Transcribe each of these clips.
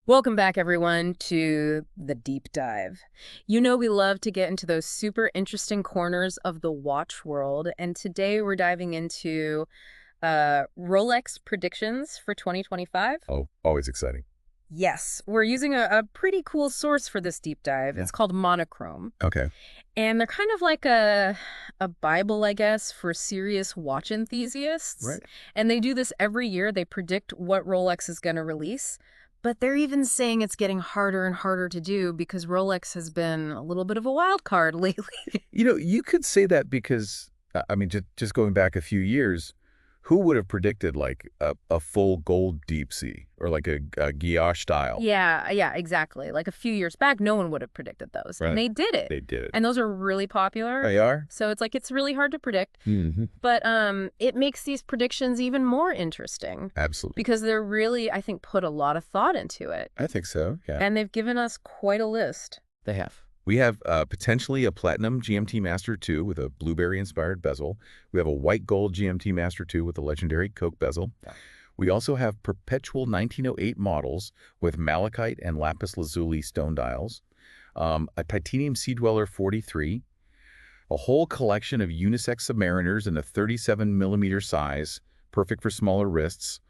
Welcome back, everyone, to the deep dive. You know we love to get into those super interesting corners of the watch world, and today we're diving into Rolex predictions for 2025. Oh, always exciting. Yes, we're using a pretty cool source for this deep dive. Yeah. It's called Monochrome, Okay. and they're kind of like a Bible, I guess, for serious watch enthusiasts. Right. And they do this every year. They predict what Rolex is going to release. But they're even saying it's getting harder and harder to do because Rolex has been a little bit of a wild card lately. You could say that because, I mean, just going back a few years, who would have predicted like a full gold deep sea or like a guillage style? Yeah, exactly. Like a few years back, no one would have predicted those. And Right. they did it. They did it. And those are really popular. They are? So it's really hard to predict. Mm-hmm. But it makes these predictions even more interesting Absolutely. because they're really, I think, put a lot of thought into it. I think so, yeah. And they've given us quite a list. They have. We have potentially a platinum GMT Master 2 with a blueberry-inspired bezel. We have a white gold GMT Master 2 with a legendary Coke bezel. Yeah. We also have perpetual 1908 models with malachite and lapis lazuli stone dials, a titanium Sea Dweller 43, a whole collection of unisex Submariners in a 37mm size, perfect for smaller wrists,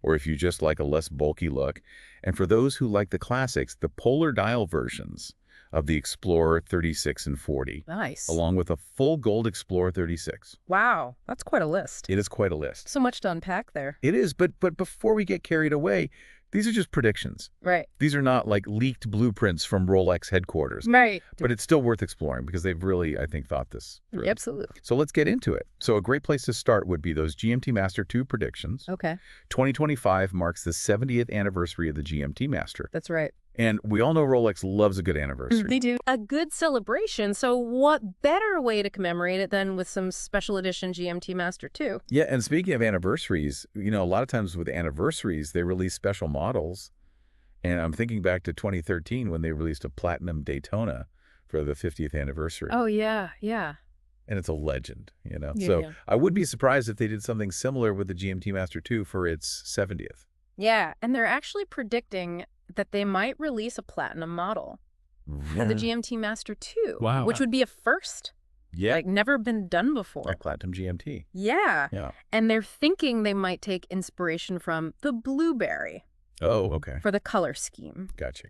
or if you just like a less bulky look. And for those who like the classics, the polar dial versions of the Explorer 36 and 40. Nice. Along with a full gold Explorer 36. Wow, that's quite a list. It is quite a list. So much to unpack there. It is, but before we get carried away, these are just predictions. Right. These are not like leaked blueprints from Rolex headquarters. Right. But it's still worth exploring because they've really, I think, thought this through. Absolutely. So let's get into it. So a great place to start would be those GMT Master 2 predictions. Okay. 2025 marks the 70th anniversary of the GMT Master. That's right. And we all know Rolex loves a good anniversary. They do. A good celebration. So what better way to commemorate it than with some special edition GMT Master 2? Yeah, and speaking of anniversaries, a lot of times with anniversaries, they release special models. And I'm thinking back to 2013 when they released a Platinum Daytona for the 50th anniversary. Oh, yeah. And it's a legend, Yeah, So yeah. I would be surprised if they did something similar with the GMT Master 2 for its 70th. Yeah, and they're actually predicting that they might release a platinum model of the GMT Master 2. Wow. Which would be a first. Yeah. Like, never been done before. Like Platinum GMT. Yeah. Yeah. And they're thinking they might take inspiration from the blueberry Oh, okay. for the color scheme. Gotcha.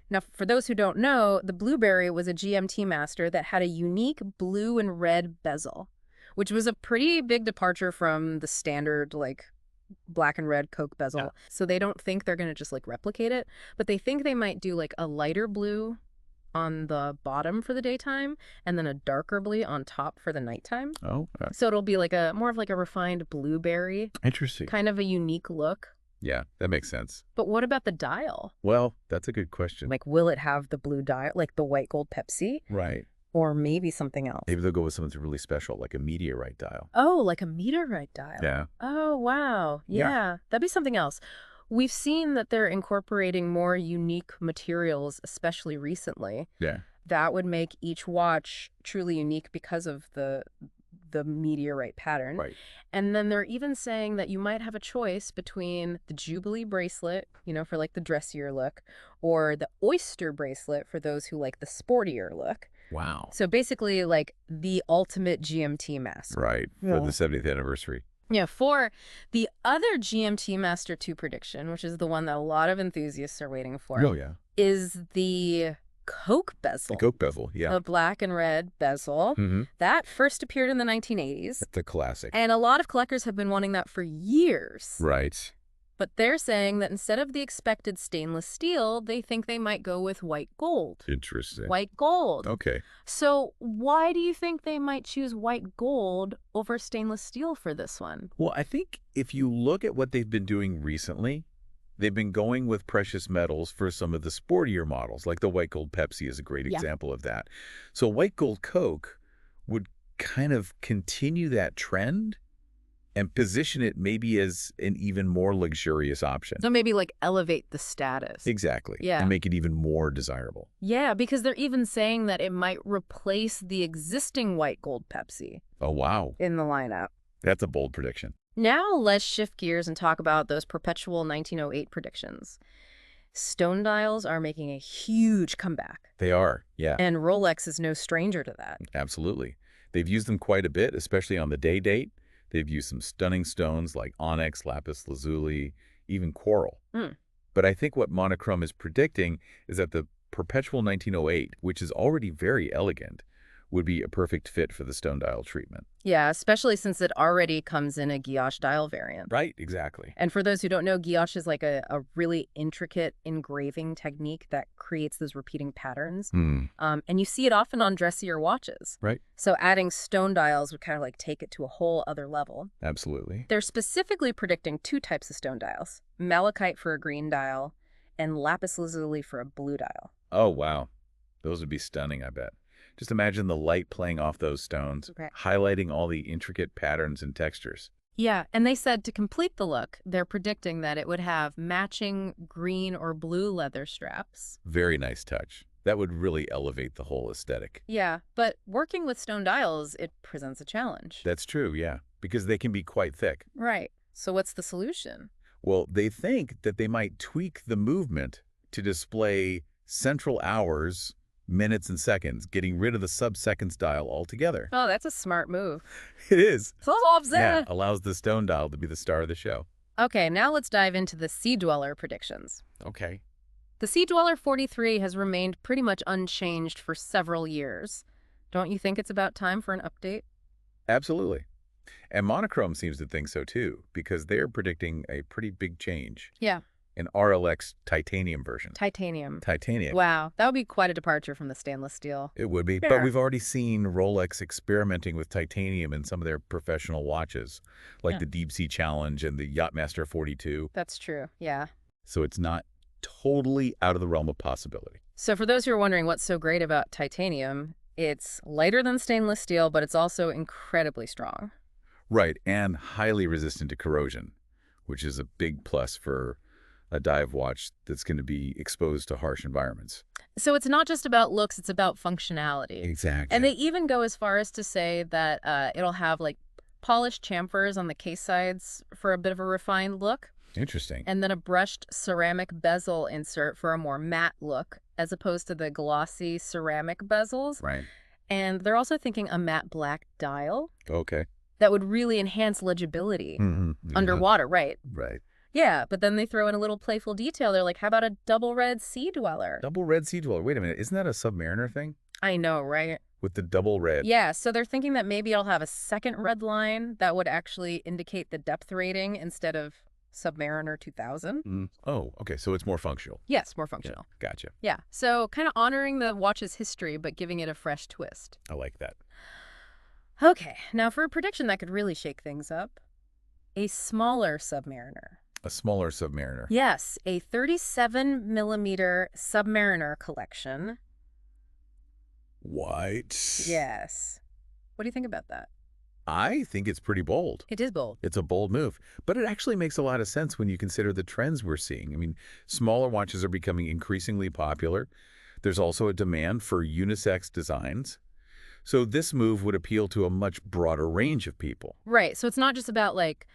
Now, for those who don't know, the blueberry was a GMT Master that had a unique blue and red bezel, which was a pretty big departure from the standard, like, black and red Coke bezel. Yeah. So they don't think they're going to just, like, replicate it, but they think they might do, like, a lighter blue on the bottom for the daytime and then a darker blue on top for the nighttime. Oh, So it'll be like more of like a refined blueberry, interesting. kind of a unique look. Yeah, that makes sense. But what about the dial? Well, that's a good question. Like, will it have the blue dial, like the white gold Pepsi, Right. or maybe something else? Maybe they'll go with something really special, like a meteorite dial. Oh, like a meteorite dial. Yeah. Oh, wow. Yeah, that'd be something else. We've seen that they're incorporating more unique materials, especially recently. Yeah. That would make each watch truly unique because of the meteorite pattern. Right. And then they're even saying that you might have a choice between the Jubilee bracelet, for like the dressier look, or the Oyster bracelet for those who like the sportier look. Wow. So basically like the ultimate GMT master. Right. Yeah. For the 70th anniversary. Yeah, for the other GMT Master 2 prediction, which is the one that a lot of enthusiasts are waiting for, Oh, yeah. is the Coke bezel. The Coke bezel, yeah. A black and red bezel. Mm-hmm. That first appeared in the 1980s. That's a classic. And a lot of collectors have been wanting that for years. Right. But they're saying that instead of the expected stainless steel, they think they might go with white gold. Interesting. White gold. Okay. So why do you think they might choose white gold over stainless steel for this one? Well, I think if you look at what they've been doing recently, they've been going with precious metals for some of the sportier models, like the white gold Pepsi is a great example of that. So white gold Coke would kind of continue that trend and position it maybe as an even more luxurious option. So maybe like elevate the status. Exactly. Yeah. And make it even more desirable. Yeah, because they're even saying that it might replace the existing white gold Pepsi Oh, wow. in the lineup. That's a bold prediction. Now let's shift gears and talk about those perpetual 1908 predictions. Stone dials are making a huge comeback, They are, yeah, and Rolex is no stranger to that. absolutely. They've used them quite a bit, especially on the day date. They've used some stunning stones like onyx, lapis lazuli, even coral. Mm. But I think what Monochrome is predicting is that the perpetual 1908, which is already very elegant, would be a perfect fit for the stone dial treatment. Yeah, especially since it already comes in a guilloche dial variant. Right, exactly. And for those who don't know, guilloche is like a really intricate engraving technique that creates those repeating patterns. Hmm, And you see it often on dressier watches. right, So adding stone dials would kind of like take it to a whole other level. absolutely. They're specifically predicting two types of stone dials, malachite for a green dial and lapis lazuli for a blue dial. Oh, wow. Those would be stunning, I bet. Just imagine the light playing off those stones, Okay. highlighting all the intricate patterns and textures. Yeah, and they said to complete the look, they're predicting that it would have matching green or blue leather straps. Very nice touch. That would really elevate the whole aesthetic. Yeah, but working with stone dials, it presents a challenge. That's true, yeah, because they can be quite thick. Right. So what's the solution? Well, they think that they might tweak the movement to display central hours, minutes, and seconds, getting rid of the sub-seconds dial altogether. Oh, that's a smart move. It is. So Yeah, allows the stone dial to be the star of the show. Okay, now let's dive into the Sea Dweller predictions. Okay. The Sea Dweller 43 has remained pretty much unchanged for several years. Don't you think it's about time for an update? Absolutely. And Monochrome seems to think so too, because they're predicting a pretty big change. Yeah. An RLX titanium version. Titanium. Titanium. Wow, that would be quite a departure from the stainless steel. It would be. Yeah. But we've already seen Rolex experimenting with titanium in some of their professional watches, like Yeah. the Deep Sea Challenge and the Yachtmaster 42. That's true, yeah. So it's not totally out of the realm of possibility. So for those who are wondering what's so great about titanium, it's lighter than stainless steel, but it's also incredibly strong. Right, and highly resistant to corrosion, which is a big plus for a dive watch that's going to be exposed to harsh environments. So it's not just about looks, it's about functionality. Exactly. And they even go as far as to say that it'll have like polished chamfers on the case sides for a bit of a refined look, Interesting. and then a brushed ceramic bezel insert for a more matte look, as opposed to the glossy ceramic bezels. Right. And they're also thinking a matte black dial Okay. that would really enhance legibility Mm-hmm. underwater, right? Right. Yeah, but then they throw in a little playful detail. They're like, how about a double red sea dweller? Double red sea dweller. Wait a minute. Isn't that a Submariner thing? I know, right? With the double red. Yeah, so they're thinking that maybe I'll have a second red line that would actually indicate the depth rating instead of Submariner 2000. Mm. Oh, okay. So it's more functional. Yes, more functional. Gotcha. Yeah, so kind of honoring the watch's history, but giving it a fresh twist. I like that. Okay, now for a prediction that could really shake things up, a smaller Submariner. A smaller Submariner. Yes, a 37 millimeter Submariner collection. White. Yes. What do you think about that? I think it's pretty bold. It is bold. It's a bold move, but it actually makes a lot of sense when you consider the trends we're seeing. I mean, smaller watches are becoming increasingly popular. There's also a demand for unisex designs. So this move would appeal to a much broader range of people. Right. So it's not just about like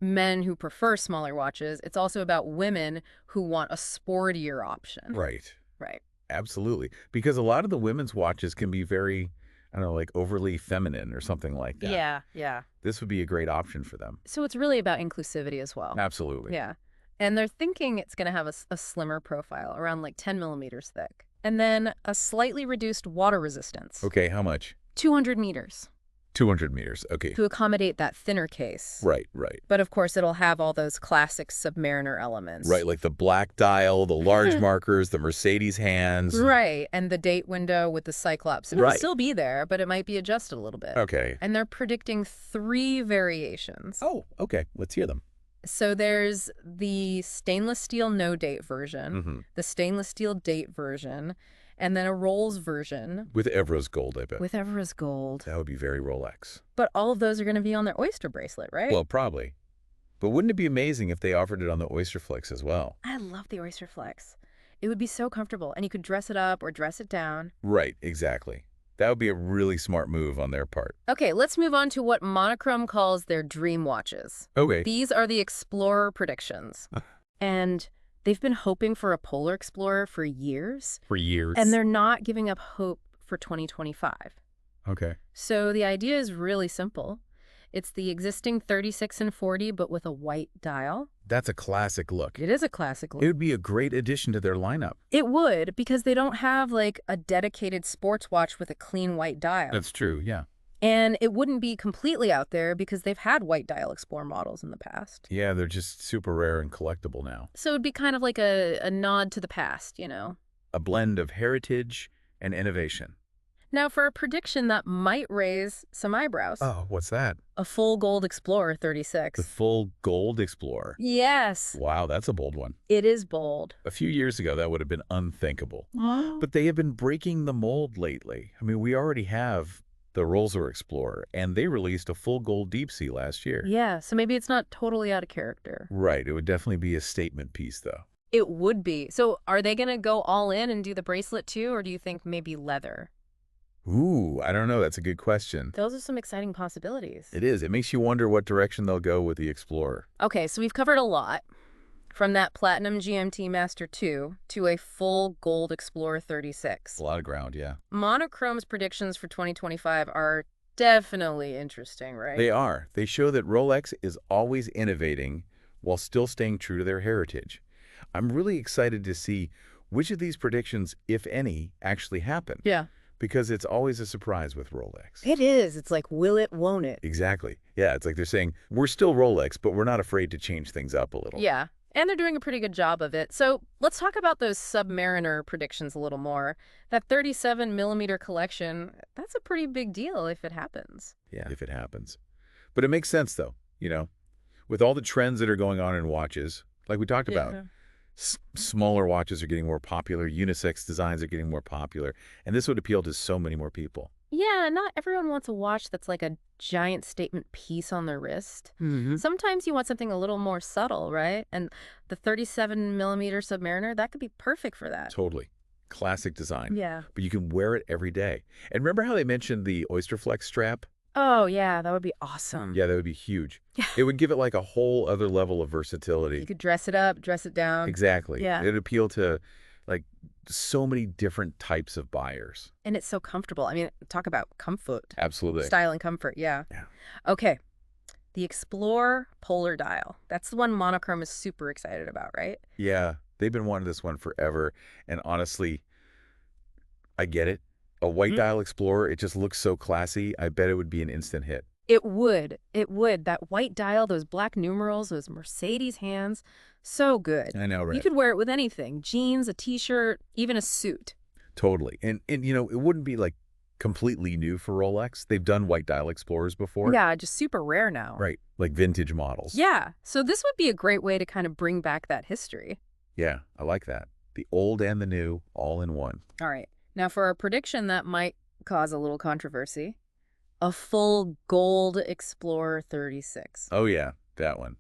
men who prefer smaller watches. It's also about women who want a sportier option. Right. Right. Absolutely. Because a lot of the women's watches can be very, I don't know, like overly feminine or something like that. Yeah. Yeah. This would be a great option for them. So it's really about inclusivity as well. Absolutely. Yeah. And they're thinking it's going to have a slimmer profile, around like 10 millimeters thick. And then a slightly reduced water resistance. Okay, how much? 200 meters 200 meters. Okay. to accommodate that thinner case. Right, right. But of course, it'll have all those classic Submariner elements. Right, like the black dial, the large markers, the Mercedes hands. Right. And the date window with the Cyclops. It'll Right. still be there, but it might be adjusted a little bit. Okay. And they're predicting 3 variations. Oh, okay. Let's hear them. So there's the stainless steel no date version, Mm-hmm. the stainless steel date version, and then a Rolls version With Everest gold, I bet. with Everest gold. That would be very Rolex. But all of those are going to be on their Oyster bracelet, right? Well, probably. But wouldn't it be amazing if they offered it on the Oyster Flex as well? I love the Oyster Flex. It would be so comfortable, and you could dress it up or dress it down. Right, exactly. That would be a really smart move on their part. Okay, let's move on to what Monochrome calls their dream watches. Okay. These are the Explorer predictions. And They've been hoping for a Polar Explorer for years, For and years. they're not giving up hope for 2025. Okay. So the idea is really simple. It's the existing 36 and 40, but with a white dial. That's a classic look. It is a classic It look. would be a great addition to their lineup. It would, because they don't have like a dedicated sports watch with a clean white dial. That's true, yeah. And it wouldn't be completely out there because they've had white dial Explorer models in the past. Yeah, they're just super rare and collectible now. So it'd be kind of like a nod to the past, you know? A blend of heritage and innovation. Now, for a prediction that might raise some eyebrows, Oh, what's that? a full gold Explorer The 36. full gold Explorer. Yes, Wow, that's a bold one. it is bold. A few years ago, that would have been unthinkable. But But they have been breaking the mold lately. I mean, we already have the Rolls-Royce Explorer, and they released a full gold deep sea last year. yeah, so maybe it's not totally out of character. Right, it would definitely be a statement piece, though. It would be. So are they going to go all in and do the bracelet too, or do you think maybe leather? Ooh, I don't know. That's a good question. Those are some exciting possibilities. It is. It makes you wonder what direction they'll go with the Explorer. Okay, so we've covered a lot. From that Platinum GMT Master 2 to a full gold Explorer 36. A lot of ground, yeah. Monochrome's predictions for 2025 are definitely interesting, right? They are. They show that Rolex is always innovating while still staying true to their heritage. I'm really excited to see which of these predictions, if any, actually happen. Yeah. Because it's always a surprise with Rolex. It is. It's like, will it, won't it? Exactly. Yeah, it's like they're saying, we're still Rolex, but we're not afraid to change things up a little. Yeah. And they're doing a pretty good job of it. So let's talk about those Submariner predictions a little more. That 37 millimeter collection, that's a pretty big deal if it happens. Yeah, if it happens. But it makes sense, though, with all the trends that are going on in watches, like we talked about. Smaller watches are getting more popular. Unisex designs are getting more popular. And this would appeal to so many more people. Yeah, not everyone wants a watch that's like a giant statement piece on their wrist. Mm-hmm. Sometimes you want something a little more subtle, right? And the 37 millimeter Submariner, that could be perfect for that. Totally. Classic design. Yeah. But you can wear it every day. And remember how they mentioned the Oyster Flex strap? Oh, yeah, that would be awesome. Yeah, that would be huge. It would give it like a whole other level of versatility. You could dress it up, dress it down. Exactly. Yeah. It'd appeal to like so many different types of buyers. And it's so comfortable. I mean, talk about comfort. Absolutely. Style and comfort, yeah. Yeah. Okay. The Explore Polar Dial. That's the one Monochrome is super excited about, right? Yeah, they've been wanting this one forever. And honestly, I get it. A white dial Explorer, it just looks so classy. I bet it would be an instant hit. It would. It would. That white dial, those black numerals, those Mercedes hands, so good. I know, right? You could wear it with anything. Jeans, a t-shirt, even a suit. Totally. And it wouldn't be like completely new for Rolex. They've done white dial Explorers before. Yeah, just super rare now. Right. Like vintage models. Yeah. So this would be a great way to kind of bring back that history. Yeah, I like that. The old and the new all in one. All right. Now for our prediction that might cause a little controversy, a full gold Explorer 36. Oh, yeah, that one.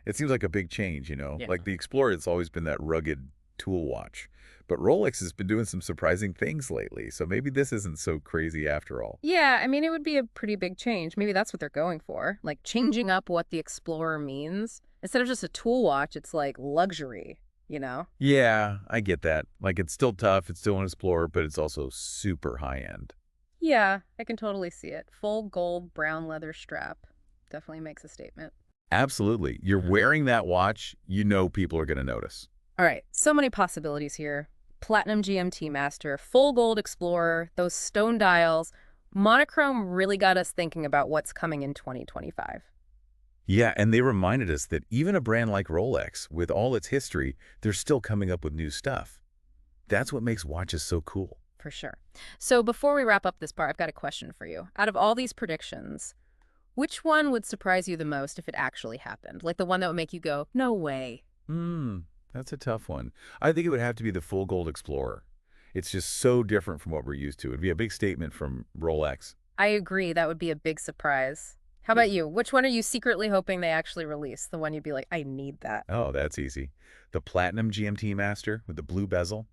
It seems like a big change, Yeah. Like the Explorer, it's always been that rugged tool watch. But Rolex has been doing some surprising things lately, so maybe this isn't so crazy after all. Yeah, I mean, it would be a pretty big change. Maybe that's what they're going for, like changing up what the Explorer means. Instead of just a tool watch, it's like luxury, you know? Yeah, I get that. Like, it's still tough, it's still an Explorer, but it's also super high-end. Yeah, I can totally see it. Full gold brown leather strap. Definitely makes a statement. Absolutely. You're wearing that watch, people are going to notice. All right, so many possibilities here. Platinum GMT Master, full gold Explorer, those stone dials. Monochrome really got us thinking about what's coming in 2025. Yeah, and they reminded us that even a brand like Rolex, with all its history, they're still coming up with new stuff. That's what makes watches so cool. For sure. So before we wrap up this part, I've got a question for you. Out of all these predictions, which one would surprise you the most if it actually happened? Like the one that would make you go, no way. That's a tough one. I think it would have to be the full gold Explorer. It's just so different from what we're used to. It'd be a big statement from Rolex. I agree. That would be a big surprise. How about you? Which one are you secretly hoping they actually release? The one you'd be like, I need that. Oh, that's easy. The Platinum GMT Master with the blue bezel.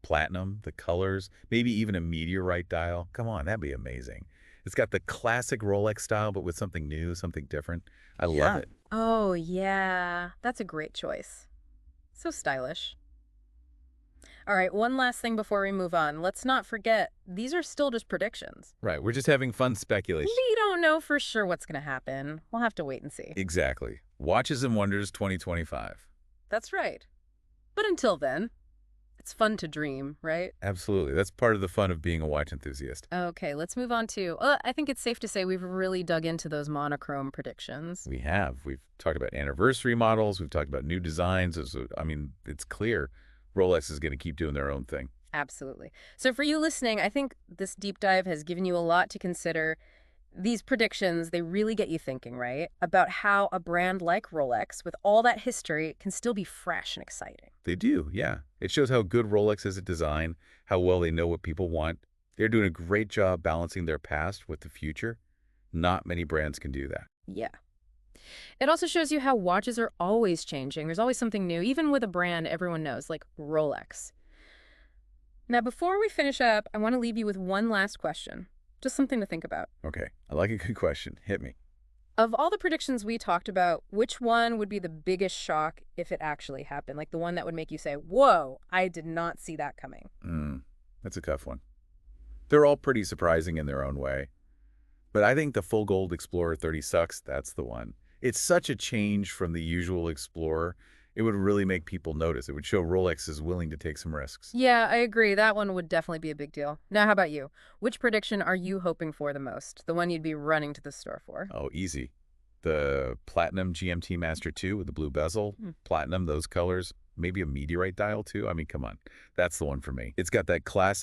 Platinum, the colors, maybe even a meteorite dial. Come on, that'd be amazing. It's got the classic Rolex style, but with something new, something different. I love it. Oh, yeah. That's a great choice. So stylish. All right, one last thing before we move on. Let's not forget, these are still just predictions. Right, we're just having fun speculation. We don't know for sure what's going to happen. We'll have to wait and see. Exactly. Watches and Wonders 2025. That's right. But until then, it's fun to dream, right? Absolutely. That's part of the fun of being a watch enthusiast. Okay, let's move on to, I think it's safe to say we've really dug into those monochrome predictions. We have. We've talked about anniversary models. We've talked about new designs. I mean, it's clear Rolex is going to keep doing their own thing. Absolutely. So for you listening, I think this deep dive has given you a lot to consider. These predictions, they really get you thinking, right? About how a brand like Rolex, with all that history, can still be fresh and exciting. They do, yeah. It shows how good Rolex is at design, how well they know what people want. They're doing a great job balancing their past with the future. Not many brands can do that. Yeah. It also shows you how watches are always changing. There's always something new, even with a brand everyone knows, like Rolex. Now, before we finish up, I want to leave you with one last question. Just something to think about. Okay, I like a good question. Hit me. Of all the predictions we talked about, which one would be the biggest shock if it actually happened? Like the one that would make you say, whoa, I did not see that coming. That's a tough one. They're all pretty surprising in their own way. But I think the full gold Explorer 30 Sucks, that's the one. It's such a change from the usual Explorer. It would really make people notice. It would show Rolex is willing to take some risks. Yeah, I agree. That one would definitely be a big deal. Now, how about you? Which prediction are you hoping for the most? The one you'd be running to the store for? Oh, easy. The Platinum GMT Master 2 with the blue bezel. Hmm. Platinum, those colors. Maybe a meteorite dial too. I mean, come on. That's the one for me. It's got that classic